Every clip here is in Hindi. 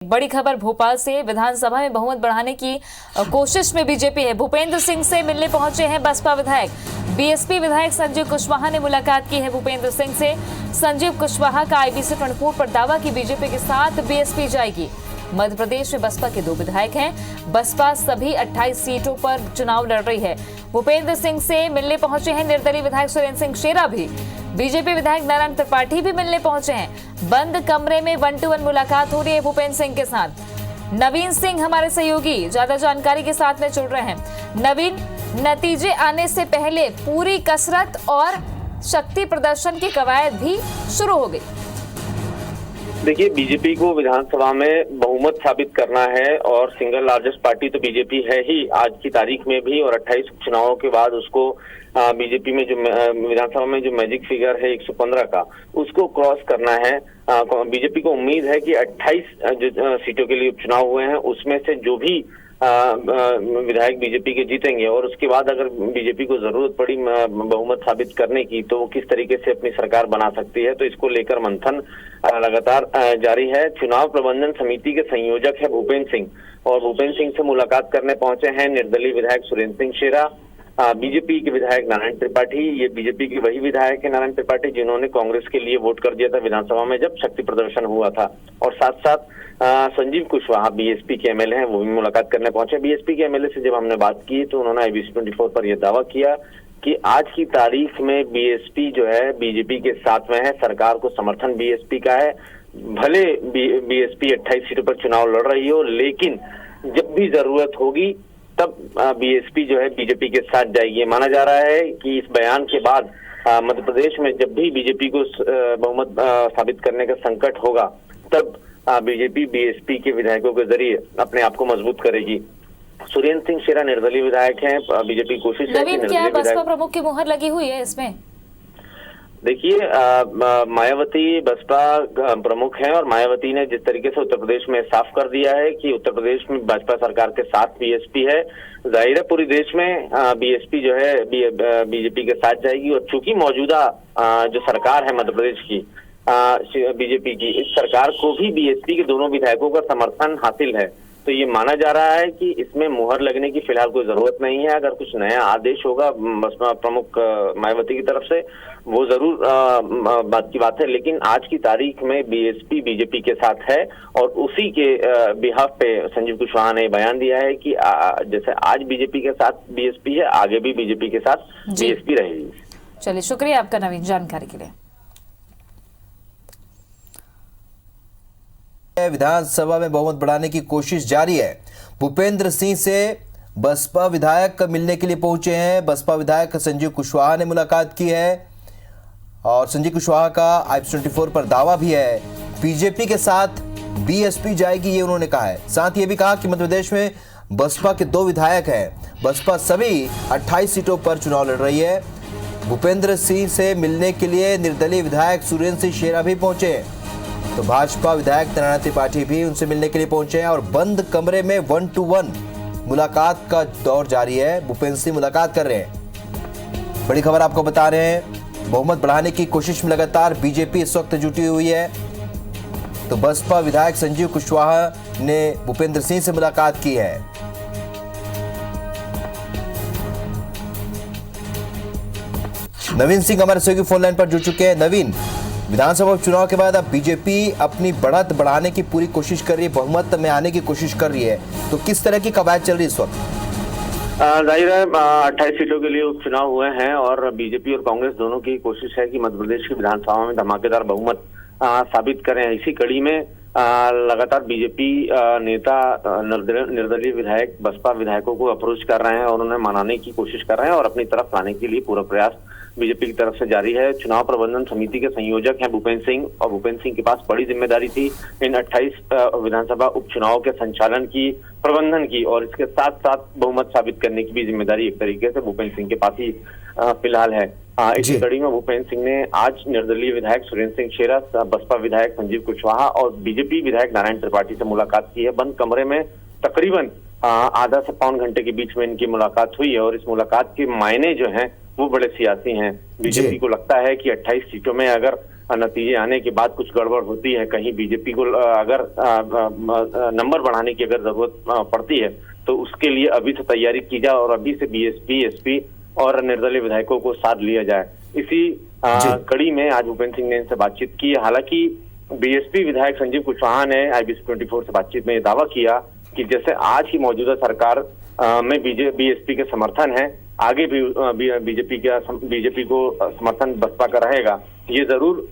बड़ी खबर भोपाल से। विधानसभा में बहुमत बढ़ाने की कोशिश में बीजेपी है। भूपेंद्र सिंह से मिलने पहुंचे हैं बसपा विधायक। बीएसपी विधायक संजीव कुशवाहा ने मुलाकात की है भूपेंद्र सिंह से। संजीव कुशवाहा का IBC 24 पर दावा कि बीजेपी के साथ बीएसपी जाएगी। मध्य प्रदेश में बसपा के 2 विधायक हैं। बसपा सभी 28 सीटों पर चुनाव लड़ रही है। भूपेंद्र सिंह से मिलने पहुंचे हैं निर्दलीय विधायक सुरेंद्र सिंह शेरा भी। बीजेपी विधायक नारायण त्रिपाठी भी मिलने पहुंचे हैं। बंद कमरे में 1-to-1 मुलाकात हो रही है भूपेंद्र सिंह के साथ। नवीन सिंह हमारे सहयोगी ज्यादा जानकारी के साथ में जुड़ रहे हैं। नवीन, नतीजे आने से पहले पूरी कसरत और शक्ति प्रदर्शन की कवायद भी शुरू हो गई। देखिए, बीजेपी को विधानसभा में बहुमत साबित करना है और सिंगल लार्जेस्ट पार्टी तो बीजेपी है ही आज की तारीख में भी, और 28 चुनावों के बाद उसको बीजेपी में जो विधानसभा में जो मैजिक फिगर है 115 का, उसको क्रॉस करना है। बीजेपी को उम्मीद है कि 28 जो सीटों के लिए उपचुनाव हुए हैं उसमें से जो भी विधायक बीजेपी के जीतेंगे, और उसके बाद अगर बीजेपी को जरूरत पड़ी बहुमत साबित करने की तो वो किस तरीके से अपनी सरकार बना सकती है, तो इसको लेकर मंथन लगातार जारी है। चुनाव प्रबंधन समिति के संयोजक है भूपेंद्र सिंह, और भूपेंद्र सिंह से मुलाकात करने पहुंचे हैं निर्दलीय विधायक सुरेंद्र सिंह शेरा, बीजेपी के विधायक नारायण त्रिपाठी। ये बीजेपी के वही विधायक है नारायण त्रिपाठी जिन्होंने कांग्रेस के लिए वोट कर दिया था विधानसभा में जब शक्ति प्रदर्शन हुआ था। और साथ साथ संजीव कुशवाहा बीएसपी के MLA हैं, वो भी मुलाकात करने पहुंचे। बीएसपी के MLA से जब हमने बात की तो उन्होंने IBC 24 पर यह दावा किया कि आज की तारीख में बीएसपी जो है बीजेपी के साथ में है, सरकार को समर्थन बीएसपी का है। भले बीएसपी 28 सीटों पर चुनाव लड़ रही हो, लेकिन जब भी जरूरत होगी तब बीएसपी जो है बीजेपी के साथ जाएगी। माना जा रहा है कि इस बयान के बाद मध्य प्रदेश में जब भी बीजेपी को बहुमत साबित करने का संकट होगा तब बीजेपी बीएसपी के विधायकों के जरिए अपने आप को मजबूत करेगी। सुरेंद्र सिंह शेरा निर्दलीय विधायक हैं। बीजेपी कोशिश है कि क्या बसपा प्रमुख की मुहर लगी हुई है इसमें? देखिए, मायावती बसपा प्रमुख हैं और मायावती ने जिस तरीके से उत्तर प्रदेश में साफ कर दिया है कि उत्तर प्रदेश में भाजपा सरकार के साथ बीएसपी है, जाहिर है पूरे देश में बीएसपी जो है बीजेपी के साथ जाएगी। और चूंकि मौजूदा जो सरकार है मध्य प्रदेश की बीजेपी की, इस सरकार को भी बीएसपी के दोनों विधायकों का समर्थन हासिल है, तो ये माना जा रहा है कि इसमें मुहर लगने की फिलहाल कोई जरूरत नहीं है। अगर कुछ नया आदेश होगा बसपा प्रमुख मायावती की तरफ से वो जरूर बात की बात है, लेकिन आज की तारीख में बीएसपी बीजेपी के साथ है। और उसी के बिहाफ पे संजीव कुशवाहा ने बयान दिया है कि जैसे आज बीजेपी के साथ बीएसपी है, आगे भी बीजेपी के साथ बीएसपी रहेगी। चलिए, शुक्रिया आपका नवीन जानकारी के लिए। विधानसभा में बहुमत बढ़ाने की कोशिश जारी है। भूपेंद्र सिंह से बसपा विधायक मिलने के लिए पहुंचे हैं। बसपा विधायक संजीव कुशवाहा ने मुलाकात की है और संजीव कुशवाहा का IBC 24 पर दावा भी है बीजेपी के साथ बीएसपी जाएगी, ये उन्होंने कहा है। साथ ही ये भी कहा कि मध्य प्रदेश में बसपा के 2 विधायक हैं। बसपा सभी 28 सीटों पर चुनाव लड़ रही है। भूपेंद्र सिंह से मिलने के लिए निर्दलीय विधायक सुरेंद्र सिंह शेरा भी पहुंचे, तो भाजपा विधायक नारायण त्रिपाठी भी उनसे मिलने के लिए पहुंचे हैं। और बंद कमरे में 1-to-1 मुलाकात का दौर जारी है। भूपेंद्र सिंह मुलाकात कर रहे हैं। बड़ी खबर आपको बता रहे हैं, बहुमत बढ़ाने की कोशिश में लगातार बीजेपी इस वक्त जुटी हुई है। तो बसपा विधायक संजीव कुशवाहा ने भूपेंद्र सिंह से मुलाकात की है। नवीन सिंह हमारे सहयोगी फोन लाइन पर जुड़ चुके हैं। नवीन, विधानसभा चुनाव के बाद अब बीजेपी अपनी बढ़त बढ़ाने की पूरी कोशिश कर रही है, बहुमत में आने की कोशिश कर रही है, तो किस तरह की कवायद चल रही है इस वक्त? जाहिर है 28 सीटों के लिए उपचुनाव हुए हैं और बीजेपी और कांग्रेस दोनों की कोशिश है कि मध्य प्रदेश की विधानसभा में धमाकेदार बहुमत साबित करें। इसी कड़ी में लगातार बीजेपी नेता निर्दलीय विधायक बसपा विधायकों को अप्रोच कर रहे हैं और उन्हें मनाने की कोशिश कर रहे हैं और अपनी तरफ लाने के लिए पूरा प्रयास बीजेपी की तरफ से जारी है। चुनाव प्रबंधन समिति के संयोजक हैं भूपेंद्र सिंह, और भूपेंद्र सिंह के पास बड़ी जिम्मेदारी थी इन 28 विधानसभा उपचुनाव के संचालन की, प्रबंधन की, और इसके साथ साथ बहुमत साबित करने की भी जिम्मेदारी एक तरीके से भूपेंद्र सिंह के पास ही फिलहाल है। इसी कड़ी में भूपेंद्र सिंह ने आज निर्दलीय विधायक सुरेंद्र सिंह शेरा, बसपा विधायक संजीव कुशवाहा और बीजेपी विधायक नारायण त्रिपाठी से मुलाकात की है। बंद कमरे में तकरीबन आधा से पौन घंटे के बीच में इनकी मुलाकात हुई है और इस मुलाकात के मायने जो हैं वो बड़े सियासी हैं। बीजेपी को लगता है कि 28 सीटों में अगर नतीजे आने के बाद कुछ गड़बड़ होती है, कहीं बीजेपी को अगर नंबर बढ़ाने की अगर जरूरत पड़ती है तो उसके लिए अभी से तैयारी की जाए और अभी से बीएसपी, एसपी और निर्दलीय विधायकों को साथ लिया जाए। इसी कड़ी में आज भूपेंद्र सिंह ने इनसे बातचीत की। हालांकि बीएसपी विधायक संजीव कुशवाहा ने IBC 24 से बातचीत में दावा किया कि जैसे आज की मौजूदा सरकार में बीएसपी के समर्थन है, आगे भी बीजेपी को समर्थन बसपा का रहेगा। ये जरूर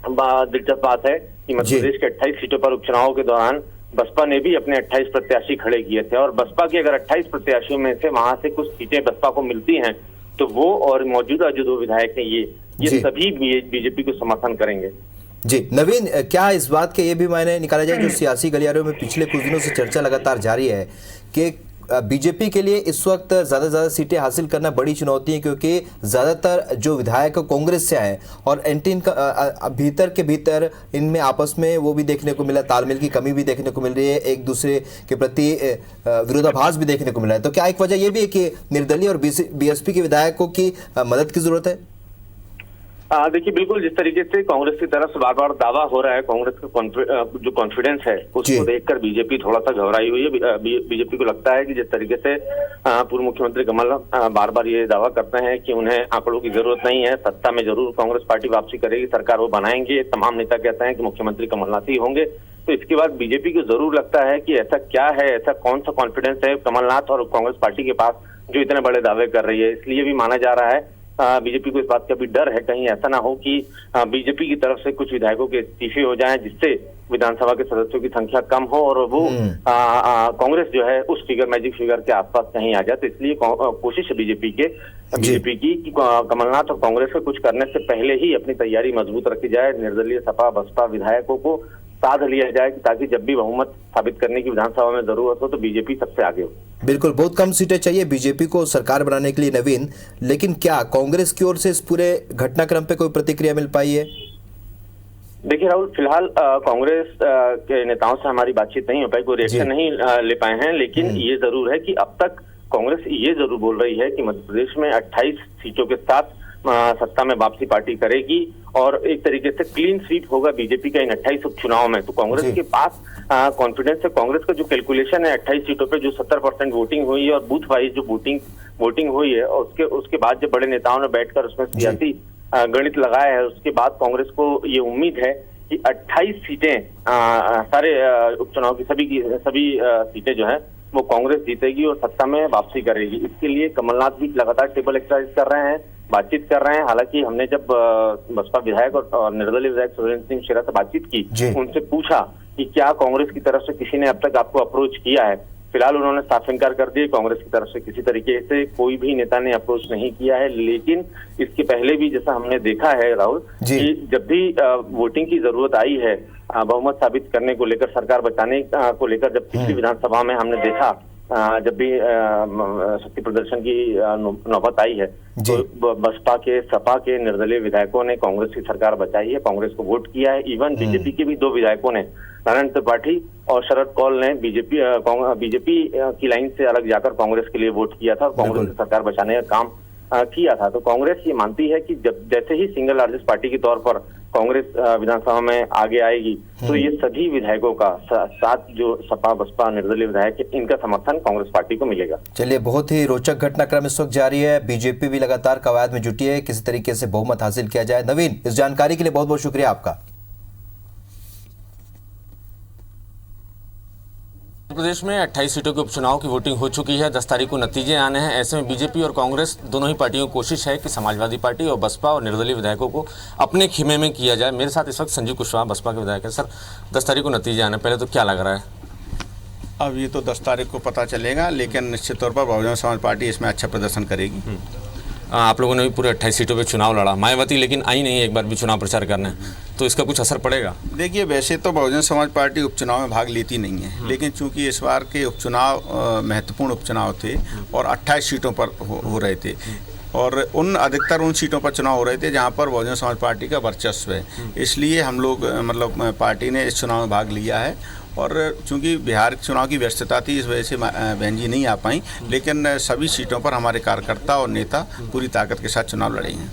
दिलचस्प बात है कि मध्य प्रदेश के 28 सीटों पर उपचुनाव के दौरान बसपा ने भी अपने 28 प्रत्याशी खड़े किए थे और बसपा के अगर 28 प्रत्याशियों में से वहां से कुछ सीटें बसपा को मिलती हैं तो वो और मौजूदा जो 2 विधायक हैं ये सभी बीजेपी को समर्थन करेंगे। जी नवीन, क्या इस बात के ये भी मायने निकाला जाए जो सियासी गलियारों में पिछले कुछ दिनों से चर्चा लगातार जारी है कि बीजेपी के लिए इस वक्त ज्यादा से ज्यादा सीटें हासिल करना बड़ी चुनौती है, क्योंकि ज्यादातर जो विधायक कांग्रेस से आए और एंटी भीतर के भीतर इनमें आपस में वो भी देखने को मिला, तालमेल की कमी भी देखने को मिल रही है, एक दूसरे के प्रति विरोधाभास भी देखने को मिला है। तो क्या एक वजह यह भी है कि निर्दलीय और बीएसपी के विधायकों की मदद की जरूरत है? देखिए, बिल्कुल जिस तरीके से कांग्रेस की तरफ से बार बार दावा हो रहा है, कांग्रेस का जो कॉन्फिडेंस है उसको देखकर बीजेपी थोड़ा सा घबराई हुई है। बीजेपी को लगता है कि जिस तरीके से पूर्व मुख्यमंत्री कमल बार बार ये दावा करते हैं कि उन्हें आंकड़ों की जरूरत नहीं है, सत्ता में जरूर कांग्रेस पार्टी वापसी करेगी, सरकार वो बनाएंगे, तमाम नेता कहते हैं कि मुख्यमंत्री कमलनाथ ही होंगे। तो इसके बाद बीजेपी को जरूर लगता है कि ऐसा क्या है, ऐसा कौन सा कॉन्फिडेंस है कमलनाथ और कांग्रेस पार्टी के पास जो इतने बड़े दावे कर रही है। इसलिए भी माना जा रहा है बीजेपी को इस बात का भी डर है कहीं ऐसा ना हो कि बीजेपी की तरफ से कुछ विधायकों के इस्तीफे हो जाएं, जिससे विधानसभा के सदस्यों की संख्या कम हो और वो कांग्रेस जो है उस मैजिक फिगर के आसपास कहीं आ जाए। तो इसलिए कोशिश है बीजेपी की कि कमलनाथ और कांग्रेस को कुछ करने से पहले ही अपनी तैयारी मजबूत रखी जाए, निर्दलीय सपा बसपा विधायकों को साथ लिया जाए ताकि जब भी बहुमत साबित करने की विधानसभा में जरूरत हो तो बीजेपी सबसे आगे हो। बिल्कुल, बहुत कम सीटें चाहिए बीजेपी को सरकार बनाने के लिए नवीन, लेकिन क्या कांग्रेस की ओर से इस पूरे घटनाक्रम पे कोई प्रतिक्रिया मिल पाई है? देखिए राहुल, फिलहाल कांग्रेस के नेताओं से हमारी बातचीत नहीं हो पाई, कोई रिएक्शन नहीं ले पाए हैं, लेकिन ये जरूर है कि अब तक कांग्रेस ये जरूर बोल रही है कि मध्य प्रदेश में 28 सीटों के साथ सत्ता में वापसी पार्टी करेगी और एक तरीके से क्लीन स्वीप होगा बीजेपी का इन 28 उपचुनाव में। तो कांग्रेस के पास कॉन्फिडेंस है। कांग्रेस का जो कैलकुलेशन है 28 सीटों पे जो 70% वोटिंग हुई है और बूथ वाइज जो वोटिंग हुई है और उसके बाद जब बड़े नेताओं ने बैठकर उसमें सियासी गणित लगाया है, उसके बाद कांग्रेस को ये उम्मीद है कि 28 सीटें सारे उपचुनाव की सभी सीटें जो है वो कांग्रेस जीतेगी और सत्ता में वापसी करेगी। इसके लिए कमलनाथ भी लगातार टेबल एक्सरसाइज कर रहे हैं, बातचीत कर रहे हैं। हालांकि हमने जब बसपा विधायक और निर्दलीय विधायक सुरेंद्र सिंह शेरा से बातचीत की, उनसे पूछा कि क्या कांग्रेस की तरफ से किसी ने अब तक आपको अप्रोच किया है। फिलहाल उन्होंने साफ इनकार कर दिया, कांग्रेस की तरफ से किसी तरीके से कोई भी नेता ने अप्रोच नहीं किया है। लेकिन इसके पहले भी जैसा हमने देखा है राहुल कि जब भी वोटिंग की जरूरत आई है बहुमत साबित करने को लेकर, सरकार बचाने को लेकर, जब पिछली विधानसभा में हमने देखा जब भी शक्ति प्रदर्शन की नौबत आई है तो बसपा के सपा के निर्दलीय विधायकों ने कांग्रेस की सरकार बचाई है, कांग्रेस को वोट किया है। इवन बीजेपी के भी 2 विधायकों ने, नारायण त्रिपाठी और शरद कौल ने बीजेपी की लाइन से अलग जाकर कांग्रेस के लिए वोट किया था और कांग्रेस की सरकार बचाने का काम किया था। तो कांग्रेस ये मानती है कि जैसे ही सिंगल लार्जेस्ट पार्टी के तौर पर कांग्रेस विधानसभा में आगे आएगी तो ये सभी विधायकों का साथ जो सपा बसपा निर्दलीय विधायक है इनका समर्थन कांग्रेस पार्टी को मिलेगा। चलिए, बहुत ही रोचक घटनाक्रम इस वक्त जारी है। बीजेपी भी लगातार कवायद में जुटी है किसी तरीके से बहुमत हासिल किया जाए। नवीन, इस जानकारी के लिए बहुत बहुत शुक्रिया आपका। प्रदेश में 28 सीटों के उपचुनाव की वोटिंग हो चुकी है, 10 तारीख को नतीजे आने हैं। ऐसे में बीजेपी और कांग्रेस दोनों ही पार्टियों की कोशिश है कि समाजवादी पार्टी और बसपा और निर्दलीय विधायकों को अपने खीमे में किया जाए। मेरे साथ इस वक्त संजीव कुशवाहा बसपा के विधायक हैं। सर, 10 तारीख को नतीजे आने, पहले तो क्या लग रहा है? अब ये तो 10 तारीख को पता चलेगा, लेकिन निश्चित तौर पर बहुजन समाज पार्टी इसमें अच्छा प्रदर्शन करेगी। आप लोगों ने भी पूरे 28 सीटों पे चुनाव लड़ा, मायावती लेकिन आई नहीं एक बार भी चुनाव प्रचार करने, तो इसका कुछ असर पड़ेगा? देखिए, वैसे तो बहुजन समाज पार्टी उपचुनाव में भाग लेती नहीं है, लेकिन चूंकि इस बार के उपचुनाव महत्वपूर्ण उपचुनाव थे और 28 सीटों पर हो रहे थे और अधिकतर उन सीटों पर चुनाव हो रहे थे जहां पर बहुजन समाज पार्टी का वर्चस्व है, इसलिए हम लोग पार्टी ने इस चुनाव में भाग लिया है। और चूंकि बिहार चुनाव की व्यस्तता थी इस वजह से बहन जी नहीं आ पाई, लेकिन सभी सीटों पर हमारे कार्यकर्ता और नेता पूरी ताकत के साथ चुनाव लड़े हैं।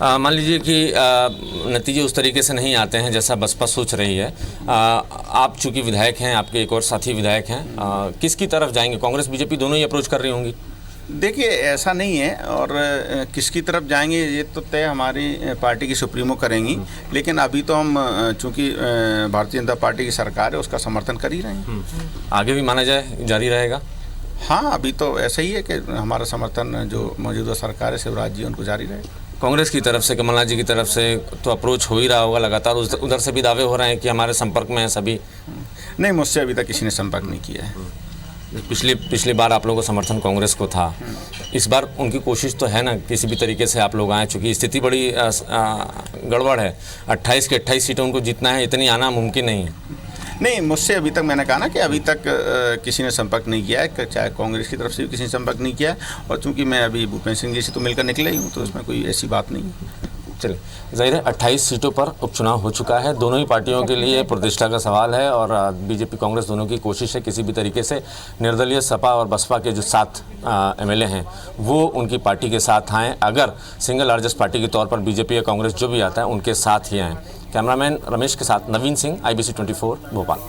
मान लीजिए कि नतीजे उस तरीके से नहीं आते हैं जैसा बसपा सोच रही है। आप चूंकि विधायक हैं, आपके एक और साथी विधायक हैं, किसकी तरफ जाएंगे? कांग्रेस बीजेपी दोनों ही अप्रोच कर रही होंगी। देखिए, ऐसा नहीं है, और किसकी तरफ जाएंगे ये तो तय हमारी पार्टी की सुप्रीमो करेंगी, लेकिन अभी तो हम चूंकि भारतीय जनता पार्टी की सरकार है उसका समर्थन कर ही रहे हैं। आगे भी माना जाए जारी रहेगा? हाँ, अभी तो ऐसा ही है कि हमारा समर्थन जो मौजूदा सरकार है शिवराज जी उनको जारी रहेगा। कांग्रेस की तरफ से, कमलनाथ जी की तरफ से तो अप्रोच हो ही रहा होगा लगातार, उधर से भी दावे हो रहे हैं कि हमारे संपर्क में हैं सभी। नहीं, मुझसे अभी तक किसी ने संपर्क नहीं किया है। पिछली बार आप लोगों का समर्थन कांग्रेस को था, इस बार उनकी कोशिश तो है ना किसी भी तरीके से आप लोग आए, चूँकि स्थिति बड़ी गड़बड़ है। 28 की 28 सीटें उनको जीतना है, इतनी आना मुमकिन नहीं है। नहीं, मुझसे अभी तक मैंने कहा ना कि अभी तक किसी ने संपर्क नहीं किया है, चाहे कांग्रेस की तरफ से भी किसी ने संपर्क नहीं किया है, और चूंकि मैं अभी भूपेंद्र सिंह जी से तो मिलकर निकला ही हूँ, तो इसमें कोई ऐसी बात नहीं है। चलिए, जाहिर है 28 सीटों पर उपचुनाव हो चुका है, दोनों ही पार्टियों के लिए प्रतिष्ठा का सवाल है, और बीजेपी कांग्रेस दोनों की कोशिश है किसी भी तरीके से निर्दलीय सपा और बसपा के जो 7 एमएलए हैं वो उनकी पार्टी के साथ आएँ। अगर सिंगल लार्जेस्ट पार्टी के तौर पर बीजेपी या कांग्रेस जो भी आता है उनके साथ ही आएँ। कैमरामैन रमेश के साथ नवीन सिंह, IBC 24 भोपाल।